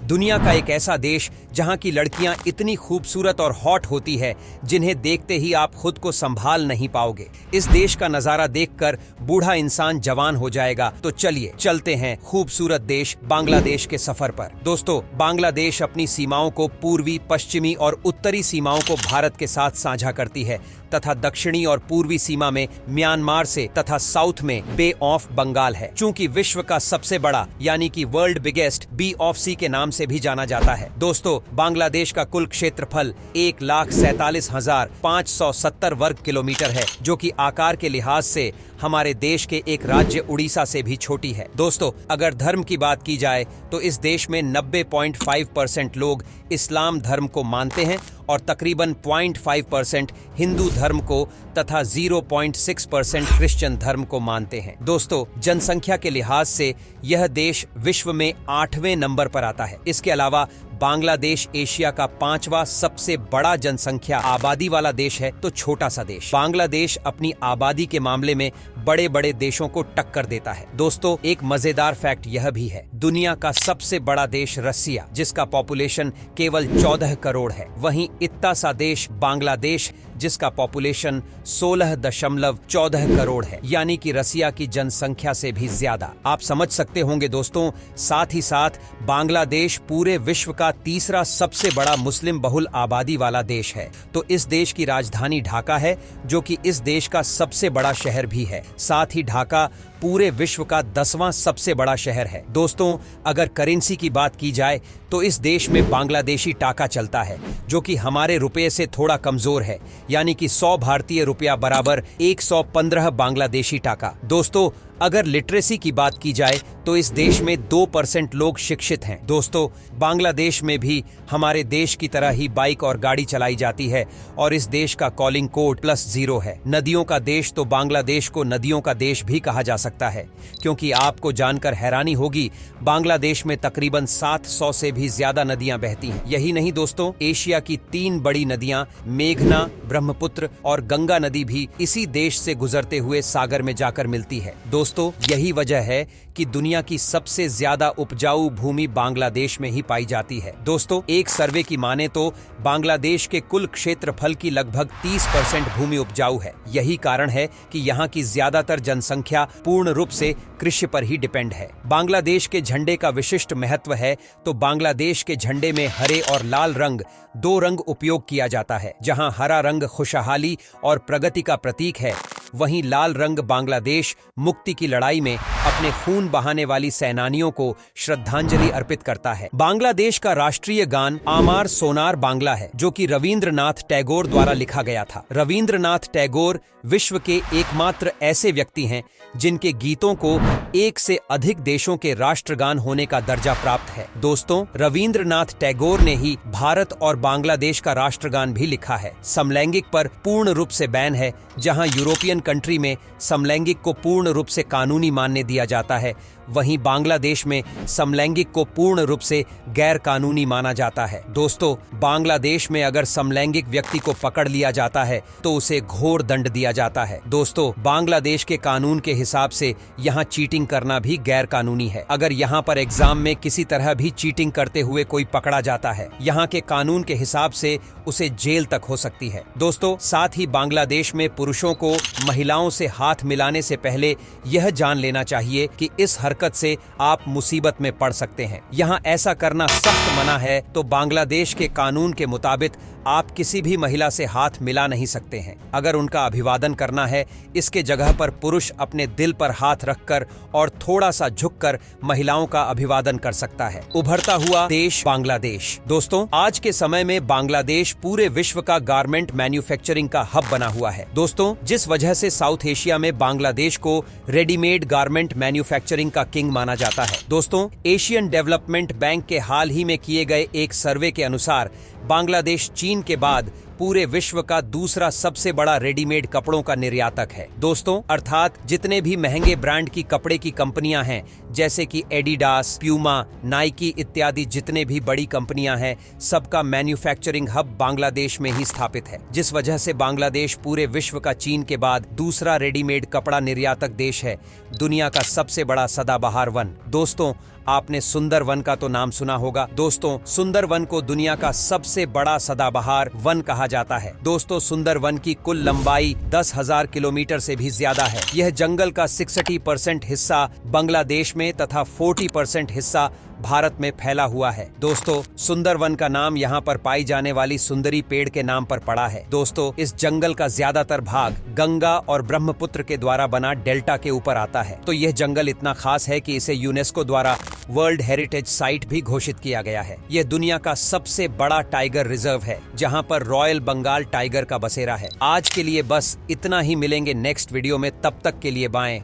दुनिया का एक ऐसा देश जहां की लड़कियां इतनी खूबसूरत और हॉट होती है जिन्हें देखते ही आप खुद को संभाल नहीं पाओगे। इस देश का नजारा देखकर बूढ़ा इंसान जवान हो जाएगा। तो चलिए चलते हैं खूबसूरत देश बांग्लादेश के सफर पर। दोस्तों, बांग्लादेश अपनी सीमाओं को पूर्वी, पश्चिमी और उत्तरी सीमाओं को भारत के साथ साझा करती है तथा दक्षिणी और पूर्वी सीमा में म्यांमार से तथा साउथ में बे ऑफ बंगाल है। चूंकि विश्व का सबसे बड़ा यानी कि वर्ल्ड बिगेस्ट बी ऑफ सी के नाम से भी जाना जाता है। दोस्तों, बांग्लादेश का कुल क्षेत्रफल 1,47,570 वर्ग किलोमीटर है, जो कि आकार के लिहाज से हमारे देश के एक राज्य उड़ीसा से भी छोटी है। दोस्तों, अगर धर्म की बात की जाए तो इस देश में 90.5% लोग इस्लाम धर्म को मानते हैं और तकरीबन 0.5% हिंदू धर्म को तथा 0.6% क्रिश्चियन धर्म को मानते हैं। दोस्तों, जनसंख्या के लिहाज से यह देश विश्व में 8वें नंबर पर आता है। इसके अलावा बांग्लादेश एशिया का 5वां सबसे बड़ा जनसंख्या आबादी वाला देश है तो छोटा सा देश। बांग्लादेश अपनी आबादी के मामले में बड़े बड़े देशों को टक्कर देता है। दोस्तों, एक मजेदार फैक्ट यह भी है, दुनिया का सबसे बड़ा देश रसिया, जिसका पॉपुलेशन केवल 14 करोड़ है, वहीं इतना सा देश बांग्लादेश जिसका पॉपुलेशन 16.14 करोड़ है, यानी कि रसिया की जनसंख्या से भी ज्यादा। आप समझ सकते होंगे दोस्तों, साथ ही साथ बांग्लादेश पूरे विश्व का तीसरा सबसे बड़ा मुस्लिम बहुल आबादी वाला देश है। तो इस देश की राजधानी ढाका है, जो कि इस देश का सबसे बड़ा शहर भी है। साथ ही ढाका पूरे विश्व का 10वां सबसे बड़ा शहर है। दोस्तों, अगर करेंसी की बात की जाए तो इस देश में बांग्लादेशी टाका चलता है, जो कि हमारे रुपये से थोड़ा कमजोर है, यानी कि 100 भारतीय रुपया बराबर 115 बांग्लादेशी टाका। दोस्तों, अगर लिटरेसी की बात की जाए तो इस देश में 2% लोग शिक्षित हैं। दोस्तों, बांग्लादेश में भी हमारे देश की तरह ही बाइक और गाड़ी चलाई जाती है और इस देश का कॉलिंग कोड +0 है। नदियों का देश तो बांग्लादेश को नदियों का देश भी कहा जा सकता है, क्योंकि आपको जानकर हैरानी होगी, बांग्लादेश में तकरीबन 700 से भी ज्यादा नदियां बहती हैं। यही नहीं दोस्तों, एशिया की 3 बड़ी नदियां मेघना, ब्रह्मपुत्र और गंगा नदी भी इसी देश से गुजरते हुए सागर में जाकर मिलती है। दोस्तों, यही वजह है कि दुनिया की सबसे ज्यादा उपजाऊ भूमि बांग्लादेश में ही पाई जाती है। दोस्तों, एक सर्वे की माने तो बांग्लादेश के कुल क्षेत्रफल की लगभग 30% भूमि उपजाऊ है। यही कारण है कि यहाँ की ज्यादातर जनसंख्या पूर्ण रूप से कृषि पर ही डिपेंड है। बांग्लादेश के झंडे का विशिष्ट महत्व है तो बांग्लादेश के झंडे में हरे और लाल रंग, 2 रंग उपयोग किया जाता है। जहां हरा रंग खुशहाली और प्रगति का प्रतीक है, वहीं लाल रंग बांग्लादेश मुक्ति की लड़ाई में अपने खून बहाने वाली सेनानियों को श्रद्धांजलि अर्पित करता है। बांग्लादेश का राष्ट्रीय गान आमार सोनार बांग्ला है, जो कि रविंद्रनाथ टैगोर द्वारा लिखा गया था। रविंद्रनाथ टैगोर विश्व के एकमात्र ऐसे व्यक्ति हैं जिनके गीतों को 1 से अधिक देशों के राष्ट्रगान होने का दर्जा प्राप्त है। दोस्तों, रविंद्रनाथ टैगोर ने ही भारत और बांग्लादेश का राष्ट्रगान भी लिखा है। समलैंगिक पर पूर्ण रूप से बैन है, जहां यूरोपियन कंट्री में समलैंगिक को पूर्ण रूप से कानूनी मान्य दिया जाता है, वहीं बांग्लादेश में समलैंगिक को पूर्ण रूप से गैर कानूनी माना जाता है। दोस्तों, बांग्लादेश में अगर समलैंगिक व्यक्ति को पकड़ लिया जाता है तो उसे घोर दंड दिया जाता है। दोस्तों, बांग्लादेश के कानून के हिसाब से यहाँ चीटिंग करना भी गैर कानूनी है। अगर यहाँ पर एग्जाम में किसी तरह भी चीटिंग करते हुए कोई पकड़ा जाता है, यहाँ के कानून के हिसाब से उसे जेल तक हो सकती है। दोस्तों, साथ ही बांग्लादेश में पुरुषों को महिलाओं से हाथ मिलाने से पहले यह जान लेना चाहिए कि इस हरकत से आप मुसीबत में पड़ सकते हैं। यहाँ ऐसा करना सख्त मना है, तो बांग्लादेश के कानून के मुताबिक आप किसी भी महिला से हाथ मिला नहीं सकते हैं। अगर उनका अभिवादन करना है, इसके जगह पर पुरुष अपने दिल पर हाथ रखकर और थोड़ा सा झुककर महिलाओं का अभिवादन कर सकता है। उभरता हुआ देश बांग्लादेश। दोस्तों, आज के समय में बांग्लादेश पूरे विश्व का गारमेंट मैन्युफैक्चरिंग का हब बना हुआ है। दोस्तों, जिस वजह से साउथ एशिया में बांग्लादेश को रेडीमेड गारमेंट मैन्युफैक्चरिंग का किंग माना जाता है। दोस्तों, एशियन डेवलपमेंट बैंक के हाल ही में किए गए एक सर्वे के अनुसार बांग्लादेश चीन के बाद पूरे विश्व का दूसरा सबसे बड़ा रेडीमेड कपड़ों का निर्यातक है दोस्तों। अर्थात जितने भी महंगे ब्रांड की कपड़े की कंपनियां हैं जैसे कि एडिडास, प्यूमा, नाइकी इत्यादि जितने भी बड़ी कंपनियां हैं, सबका मैन्युफैक्चरिंग हब बांग्लादेश में ही स्थापित है, जिस वजह से बांग्लादेश पूरे विश्व का चीन के बाद दूसरा रेडीमेड कपड़ा निर्यातक देश है। दुनिया का सबसे बड़ा सदाबहार वन। दोस्तों, आपने सुंदरवन का तो नाम सुना होगा। दोस्तों, सुंदरवन को दुनिया का सबसे बड़ा सदाबहार वन कहा जाता है। दोस्तों, सुंदरवन की कुल लंबाई 10,000 किलोमीटर से भी ज्यादा है। यह जंगल का 60% हिस्सा बांग्लादेश में तथा 40% हिस्सा भारत में फैला हुआ है। दोस्तों, सुंदरवन का नाम यहाँ पर पाई जाने वाली सुंदरी पेड़ के नाम पर पड़ा है। दोस्तों, इस जंगल का ज्यादातर भाग गंगा और ब्रह्मपुत्र के द्वारा बना डेल्टा के ऊपर आता है। तो यह जंगल इतना खास है कि इसे यूनेस्को द्वारा वर्ल्ड हेरिटेज साइट भी घोषित किया गया है। यह दुनिया का सबसे बड़ा टाइगर रिजर्व है, जहाँ पर रॉयल बंगाल टाइगर का बसेरा है। आज के लिए बस इतना ही। मिलेंगे नेक्स्ट वीडियो में, तब तक के लिए बाय।